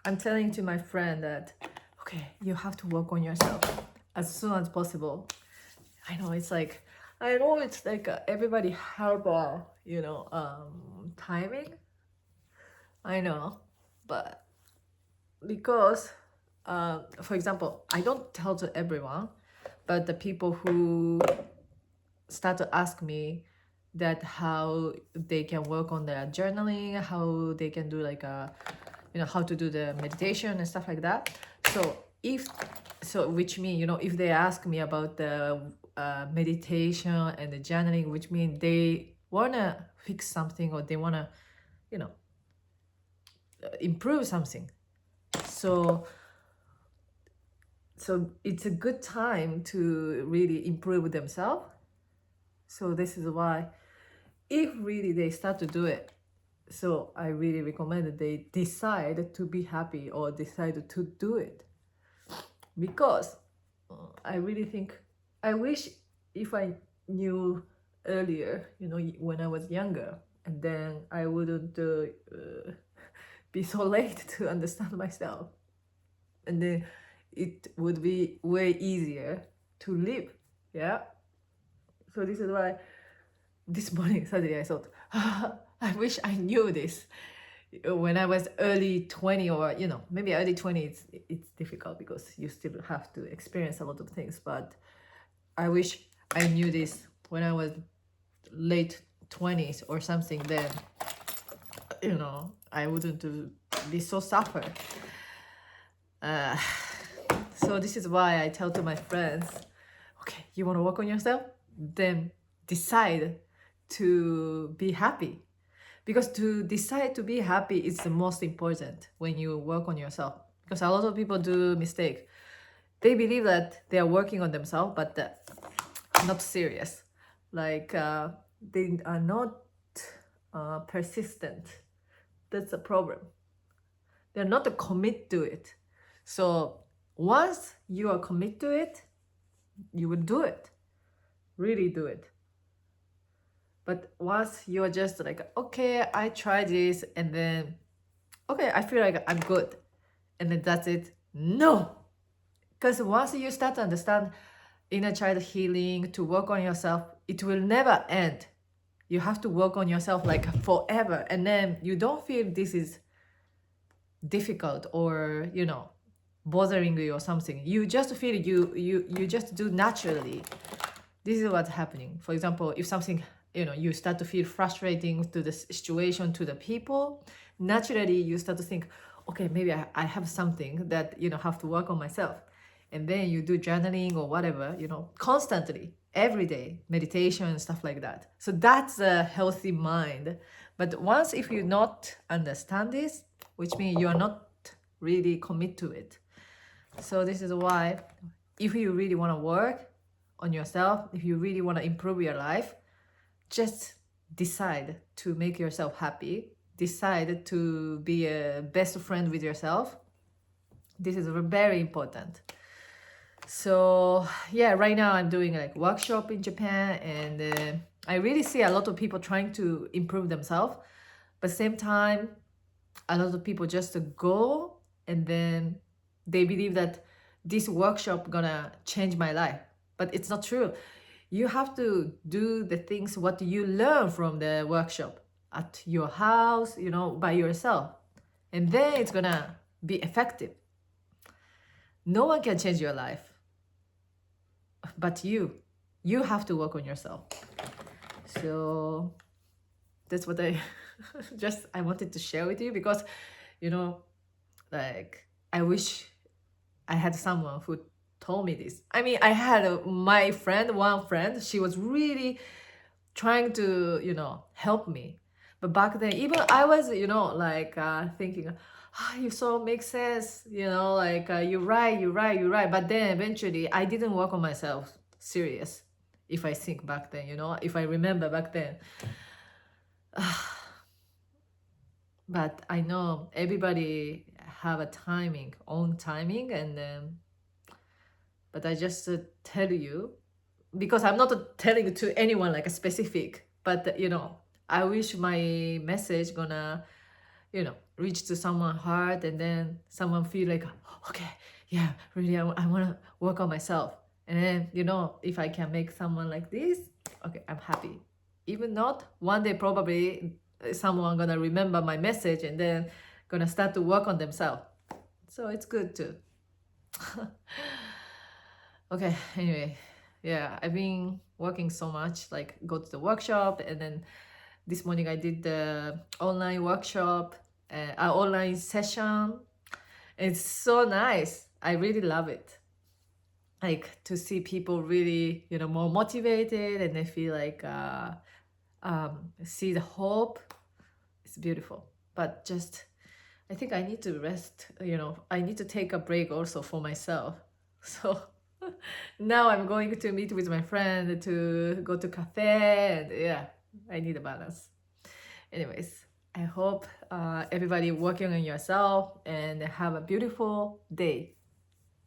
I'm telling to my friend that, okay, you have to work on yourself as soon as possible. I know it's like everybody have timing. I know, but because for example, I don't tell to everyone, but the people who start to ask me that how they can work on their journaling, how they can do how to do the meditation and stuff like that. Which means, if they ask me about the meditation and the journaling, which means they wanna fix something or they wanna, improve something. So it's a good time to really improve themselves. So this is why, if really they start to do it, so I really recommend that they decide to be happy or decide to do it. Because I really think, I wish if I knew earlier, when I was younger, and then I wouldn't be so late to understand myself. And then it would be way easier to live. Yeah. So this is why this morning suddenly I thought, I wish I knew this when I was early 20, or maybe early 20. It's difficult because you still have to experience a lot of things, but I wish I knew this when I was late 20s or something. Then I wouldn't be so suffer. So this is why I tell to my friends, okay, you want to work on yourself? Then decide to be happy. Because to decide to be happy is the most important when you work on yourself. Because a lot of people do mistake. They believe that they are working on themselves, but not serious. They are not persistent. That's the problem. They're not commit to it. So once you are commit to it, you will do it. Really do it. But once you are just okay, I try this, and then, okay, I feel like I'm good, and then that's it. No! Because once you start to understand inner child healing, to work on yourself, it will never end. You have to work on yourself forever, and then you don't feel this is difficult or, bothering you or something. You just feel you just do naturally. This is what's happening. For example, if something, you start to feel frustrating to the situation, to the people, naturally you start to think, okay, maybe I have something that, have to work on myself. And then you do journaling or whatever, constantly, every day, meditation and stuff like that. So that's a healthy mind. But once if you not understand this, which means you are not really commit to it. So this is why, if you really want to work on yourself, if you really want to improve your life, just decide to make yourself happy. Decide to be a best friend with yourself. This is very important. So yeah, right now I'm doing workshop in Japan, and I really see a lot of people trying to improve themselves, but same time, a lot of people just go and then they believe that this workshop gonna change my life, but it's not true. You have to do the things what you learn from the workshop at your house, by yourself, and then it's gonna be effective. No one can change your life but you have to work on yourself. So that's what I wanted to share with you, because I wish I had someone who told me this. I mean, I had one friend, she was really trying to help me, but back then even I was thinking, you so make sense, you're right, but then eventually I didn't work on myself serious. If I think back then, if I remember back then, but I know everybody have a own timing, and but I just tell you, because I'm not telling to anyone like a specific, but I wish my message gonna reach to someone's heart, and then someone feel like, okay, yeah, really, I want to work on myself. And then, you know, if I can make someone like this, okay, I'm happy. Even not, one day probably someone gonna remember my message and then gonna start to work on themselves. So it's good too. Okay, anyway, yeah, I've been working so much, like go to the workshop, and then this morning I did the online workshop, online session. It's so nice. I really love it. Like to see people really, you know, more motivated, and they feel like see the hope. It's beautiful. But just, I think I need to rest, you know, I need to take a break also for myself. So now I'm going to meet with my friend to go to cafe, and yeah, I need a balance. Anyways, I hope everybody working on yourself and have a beautiful day.